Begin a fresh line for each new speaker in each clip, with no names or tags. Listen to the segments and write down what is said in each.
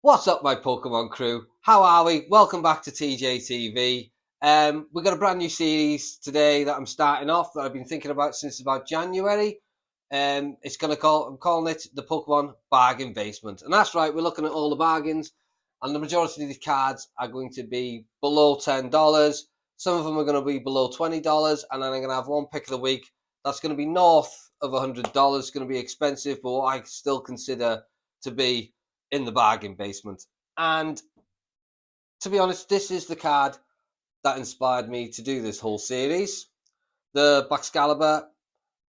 What's up, my Pokemon crew? How are we? Welcome back to TJTV. We've got a brand new series today that I'm starting off that I've been thinking about since about January. I'm calling it the Pokemon Bargain Basement. And that's right, we're looking at all the bargains, and the majority of these cards are going to be below $10. Some of them are going to be below $20, and then I'm going to have one pick of the week that's going to be north of $100. It's going to be expensive, but what I still consider to be in the bargain basement. And to be honest, this is the card that inspired me to do this whole series, the Baxcalibur,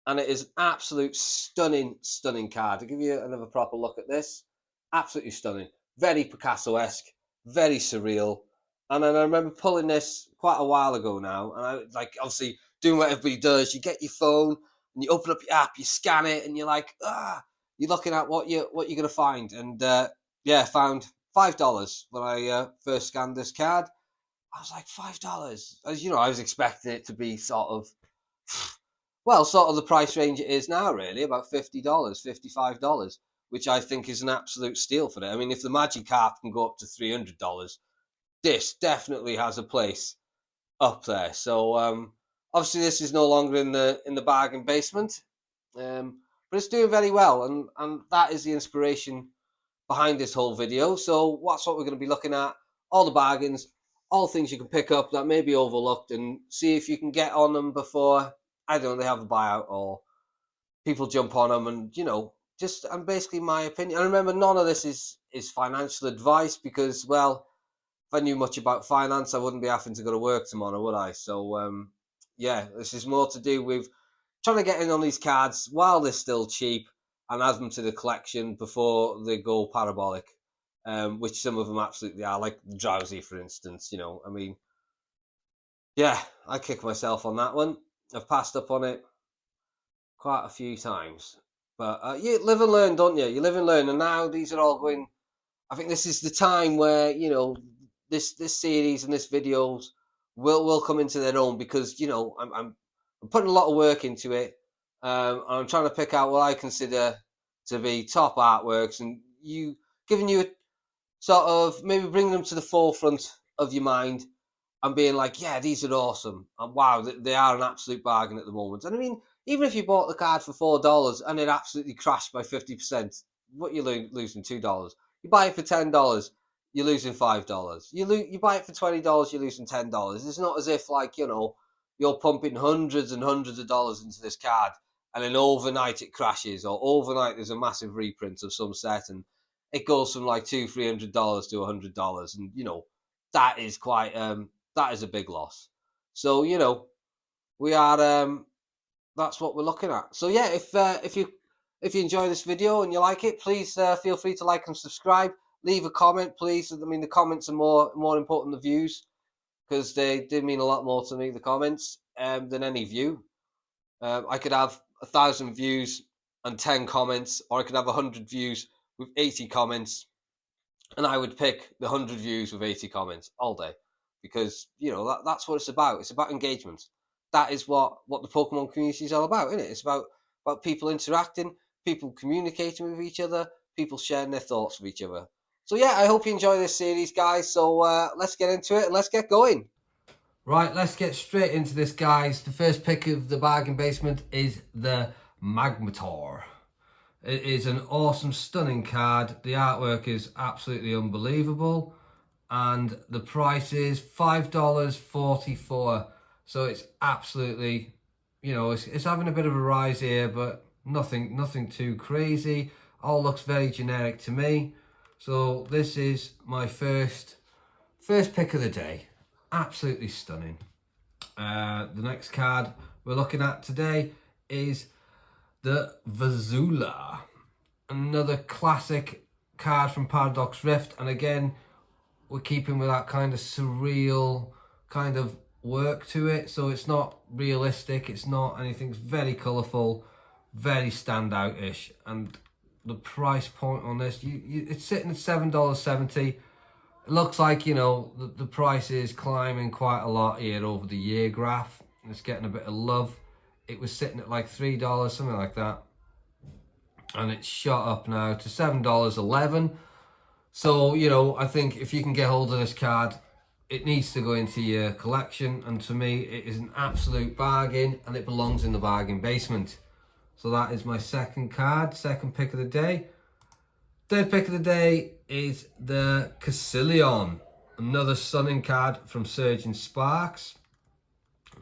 and it is an absolute stunning card. To give you another proper look at this, absolutely stunning, very Picasso-esque, very surreal. And then I remember pulling this quite a while ago now, and I obviously doing what everybody does. You get your phone and you open up your app, you scan it, and you're like, you're looking at what you're gonna find. And found $5 when I first scanned this card. I was like, $5. As you know, I was expecting it to be sort of the price range it is now, really, about $50, $55, which I think is an absolute steal for it. I mean, if the Magikarp can go up to $300, this definitely has a place up there. So obviously, this is no longer in the bargain basement, but it's doing very well, and that is the inspiration behind this whole video. So that's what we're going to be looking at: all the bargains, all things you can pick up that may be overlooked, and see if you can get on them before, I don't know, they have a buyout or people jump on them. And and basically my opinion. And remember, none of this is financial advice, because, well, if I knew much about finance, I wouldn't be having to go to work tomorrow, would I? So this is more to do with trying to get in on these cards while they're still cheap and add them to the collection before they go parabolic, which some of them absolutely are, like Drowsy, for instance. I mean, yeah, I kick myself on that one. I've passed up on it quite a few times. But you live and learn, don't you? You live and learn, and now these are all going. I think this is the time where this series and this videos will come into their own, because I'm putting a lot of work into it. And I'm trying to pick out what I consider to be top artworks, and giving you a sort of maybe bringing them to the forefront of your mind and being like, yeah, these are awesome, and wow, they are an absolute bargain at the moment. And I mean, even if you bought the card for $4 and it absolutely crashed by 50%, what you're losing $2. You buy it for $10, you're losing $5. You buy it for $20, you're losing $10. It's not as if, like, you're pumping hundreds and hundreds of dollars into this card, and then overnight it crashes, or overnight there's a massive reprint of some set, and it goes from like $200-300 to $100, and that is quite that is a big loss. So we are that's what we're looking at. So yeah, if you enjoy this video and you like it, please feel free to like and subscribe. Leave a comment, please. I mean, the comments are more important than the views, because they do mean a lot more to me, the comments, than any view. I could have 1,000 views and 10 comments, or I could have 100 views with 80 comments, and I would pick the 100 views with 80 comments all day, because that's what it's about. It's about engagement. That is what the Pokemon community is all about, isn't it? It's about people interacting, people communicating with each other, people sharing their thoughts with each other. So yeah, I hope you enjoy this series, guys. So let's get into it and let's get going. Right, let's get straight into this, guys. The first pick of the bargain basement is the Magmortar. It is an awesome, stunning card. The artwork is absolutely unbelievable, and the price is $5.44. So it's absolutely, it's having a bit of a rise here, but nothing too crazy. All looks very generic to me. So this is my first pick of the day. Absolutely stunning. The next card we're looking at today is the Vazula, another classic card from Paradox Rift, and again, we're keeping with that kind of surreal kind of work to it. So it's not realistic, it's not anything. It's very colourful, very standout-ish, and the price point on this, it's sitting at $7.70. It looks like, the price is climbing quite a lot here over the year graph. It's getting a bit of love. It was sitting at like $3, something like that. And it's shot up now to $7.11. So, you know, I think if you can get hold of this card, it needs to go into your collection. And to me, it is an absolute bargain and it belongs in the bargain basement. So that is my second card, second pick of the day. Third pick of the day is the Casilion. Another stunning card from Surgeon Sparks.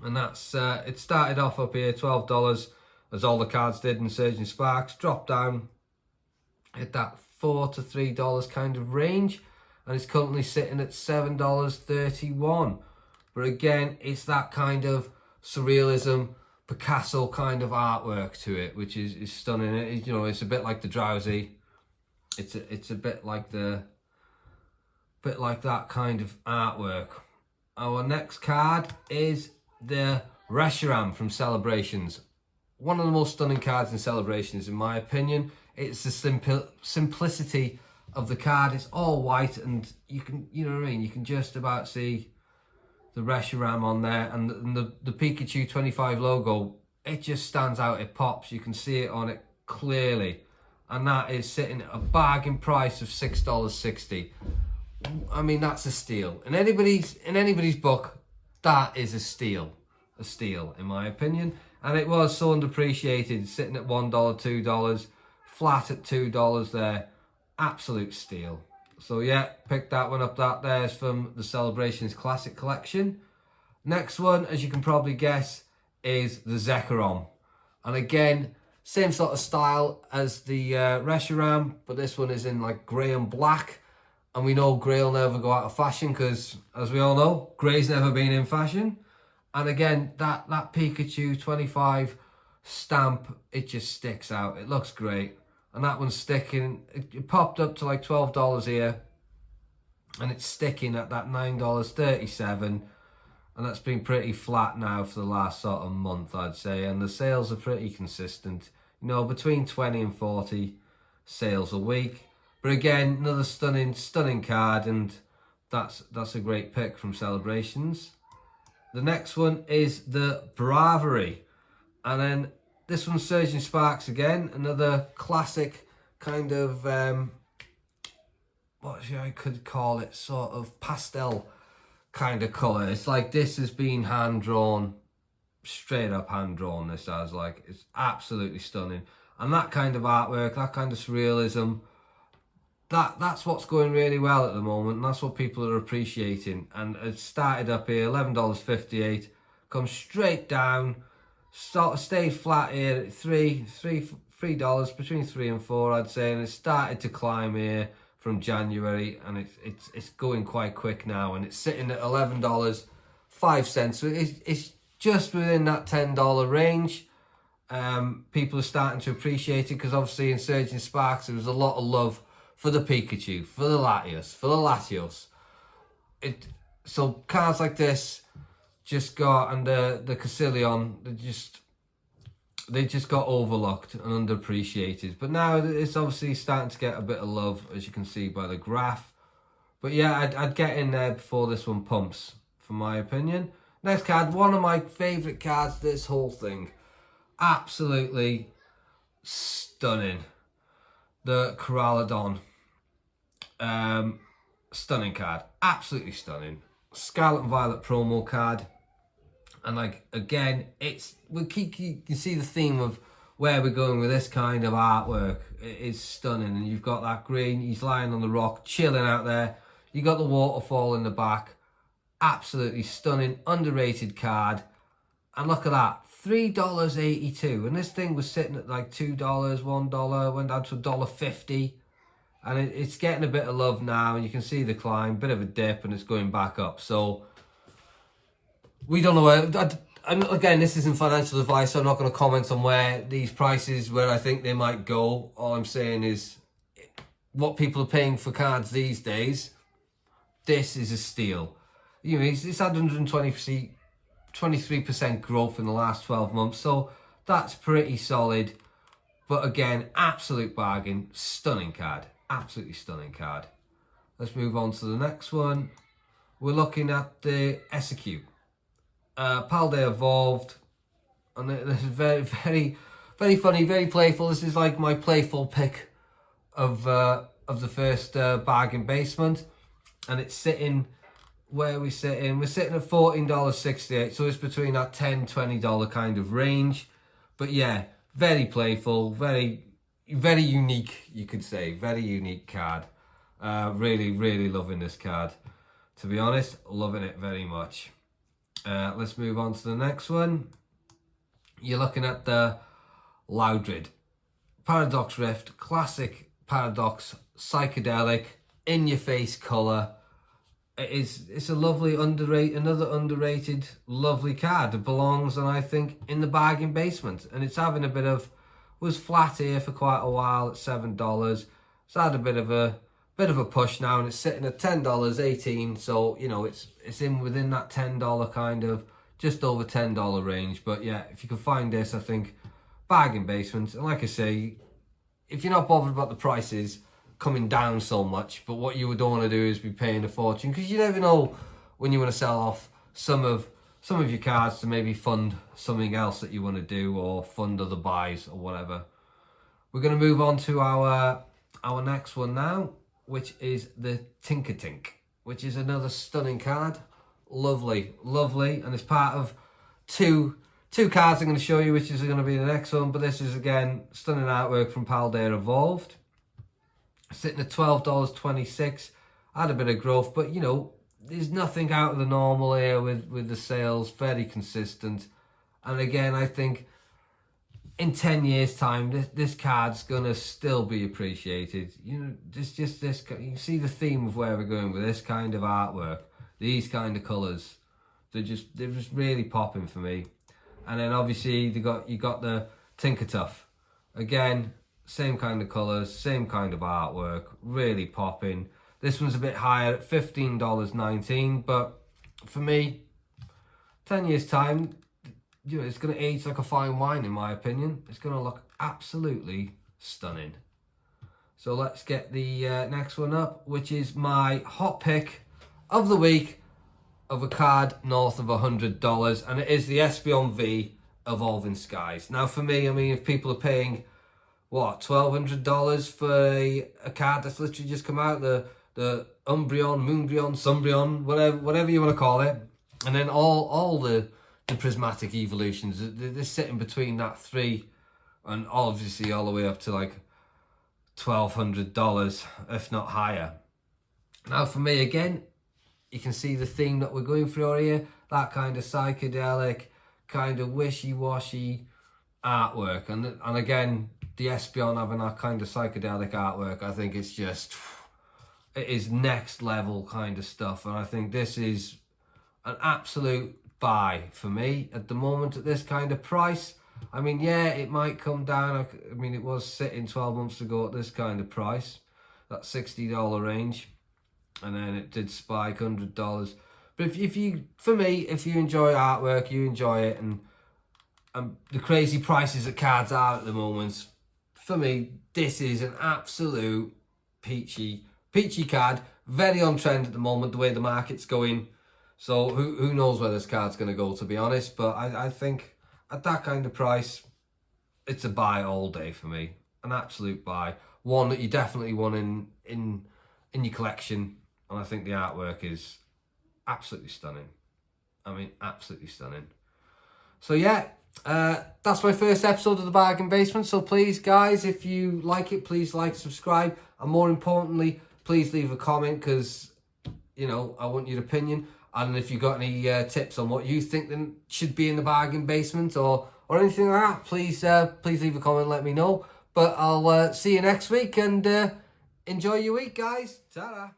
And that's, it started off up here, $12, as all the cards did in Surgeon Sparks. Dropped down at that $4 to $3 kind of range. And it's currently sitting at $7.31. But again, it's that kind of surrealism, Picasso kind of artwork to it, which is stunning. It, you know, it's a bit like the Drowsy. It's a bit like that kind of artwork. Our next card is the Reshiram from Celebrations. One of the most stunning cards in Celebrations, in my opinion. It's the simplicity of the card. It's all white, and you can, you know what I mean, you can just about see the Reshiram on there, and the Pikachu 25 logo. It just stands out. It pops. You can see it on it clearly. And that is sitting at a bargain price of $6.60. I mean, that's a steal. In anybody's book, that is a steal. A steal, in my opinion. And it was so underappreciated, sitting at $1, $2, flat at $2 there. Absolute steal. So yeah, pick that one up. That there's from the Celebrations Classic Collection. Next one, as you can probably guess, is the Zekrom. And again, same sort of style as the Reshiram, but this one is in like grey and black. And we know grey will never go out of fashion because, as we all know, grey's never been in fashion. And again, that Pikachu 25 stamp, it just sticks out. It looks great. And that one's sticking. It popped up to like $12 here. And it's sticking at that $9.37. And that's been pretty flat now for the last sort of month, I'd say. And the sales are pretty consistent. You know, between 20 and 40 sales a week. But again, another stunning card. And that's a great pick from Celebrations. The next one is the Bravery. And then this one's Surgeon Sparks again. Another classic kind of, what I could call it, sort of pastel kind of colour. It's like this has been hand drawn, straight up hand drawn. This has, like, it's absolutely stunning. And that kind of artwork, that kind of surrealism, that's what's going really well at the moment, and that's what people are appreciating. And it started up here, $11.58, comes straight down, sort of stayed flat here at $3, between 3 and 4, I'd say, and it started to climb here from January, and it's going quite quick now, and it's sitting at $11.05. So it's just within that $10 range. People are starting to appreciate it because obviously in Surgeon Sparks there was a lot of love for the Pikachu, for the Latios, for the Latios. So cards like this just got, and the Casilion, they just got overlooked and underappreciated. But now it's obviously starting to get a bit of love, as you can see by the graph. But yeah, I'd get in there before this one pumps, for my opinion. Next card, one of my favourite cards, this whole thing. Absolutely stunning. The Corralodon. Stunning card. Absolutely stunning. Scarlet and Violet promo card. And like, again, you can see the theme of where we're going with this kind of artwork. It is stunning. And you've got that green, he's lying on the rock, chilling out there. You got the waterfall in the back. Absolutely stunning, underrated card. And look at that, $3.82. And this thing was sitting at like $2, $1, went down to $1.50. And it's getting a bit of love now, and you can see the climb, bit of a dip, and it's going back up. So we don't know where. Again, this isn't financial advice, so I'm not going to comment on where these prices, where I think they might go. All I'm saying is what people are paying for cards these days. This is a steal. You know, it's had 23% growth in the last 12 months, so that's pretty solid. But again, absolute bargain, stunning card. Absolutely stunning card. Let's move on to the next one. We're looking at the Execute. Paldea Evolved. And this is very, very, very funny, very playful. This is like my playful pick of of the first bargain basement, and it's sitting where we're sitting at $14.68, so it's between that $10-20 kind of range. But yeah, very playful, very unique, you could say. Very unique card. Really loving this card, to be honest. Loving it very much. Let's move on to the next one. You're looking at the Loudred Paradox Rift, classic Paradox, psychedelic, in your face colour. It's a lovely another underrated lovely card. It belongs, and I think, in the bargain basement, and it's having a bit of, was flat here for quite a while at $7. It's had a bit of a push now, and it's sitting at $10.18, so you know it's in within that $10 kind of, just over $10 range. But yeah, if you can find this, I think bargain basement. And like I say, if you're not bothered about the prices coming down so much, but what you don't want to do is be paying a fortune, because you never know when you want to sell off some of your cards to maybe fund something else that you want to do, or fund other buys or whatever. We're going to move on to our next one now, which is the Tinker Tink, which is another stunning card. Lovely, and it's part of two cards I'm going to show you, which is going to be the next one. But this is, again, stunning artwork from Paldea Evolved. Sitting at $12.26. Had a bit of growth, but you know, there's nothing out of the normal here with the sales. Very consistent. And again, I think in 10 years' time, this card's gonna still be appreciated. You know, just this. You can see the theme of where we're going with this kind of artwork. These kind of colours, they're just really popping for me. And then obviously you got the Tinker Tuff. Again, same kind of colours, same kind of artwork, really popping. This one's a bit higher at $15.19, but for me, 10 years time, you know, it's going to age like a fine wine, in my opinion. It's going to look absolutely stunning. So let's get the next one up, which is my hot pick of the week of a card north of $100, and it is the Espeon V Evolving Skies. Now for me, I mean, if people are paying, what, $1,200 for a card that's literally just come out, the Umbreon, Moonbreon, Sumbreon, whatever you want to call it, and then all the prismatic evolutions, they're sitting between that $3 and obviously all the way up to like $1,200, if not higher. Now for me, again, you can see the theme that we're going through here, that kind of psychedelic, kind of wishy-washy artwork, and again, the Espeon having that kind of psychedelic artwork, I think it's just, it is next level kind of stuff. And I think this is an absolute buy for me at the moment at this kind of price. I mean, yeah, it might come down. I mean, it was sitting 12 months ago at this kind of price, that $60 range, and then it did spike $100. But if you, for me, if you enjoy artwork, you enjoy it, and the crazy prices that cards are at the moment, for me, this is an absolute peachy card. Very on trend at the moment, the way the market's going. So who knows where this card's going to go, to be honest. But I think at that kind of price, it's a buy all day for me. An absolute buy. One that you definitely want in your collection. And I think the artwork is absolutely stunning. I mean, absolutely stunning. So yeah, that's my first episode of the Bargain Basement. So please, guys, if you like it, please like, subscribe, and more importantly, please leave a comment, because, you know, I want your opinion. And if you've got any tips on what you think then should be in the Bargain Basement, or anything like that, please leave a comment and let me know. But I'll see you next week, and enjoy your week, guys. Ta-da.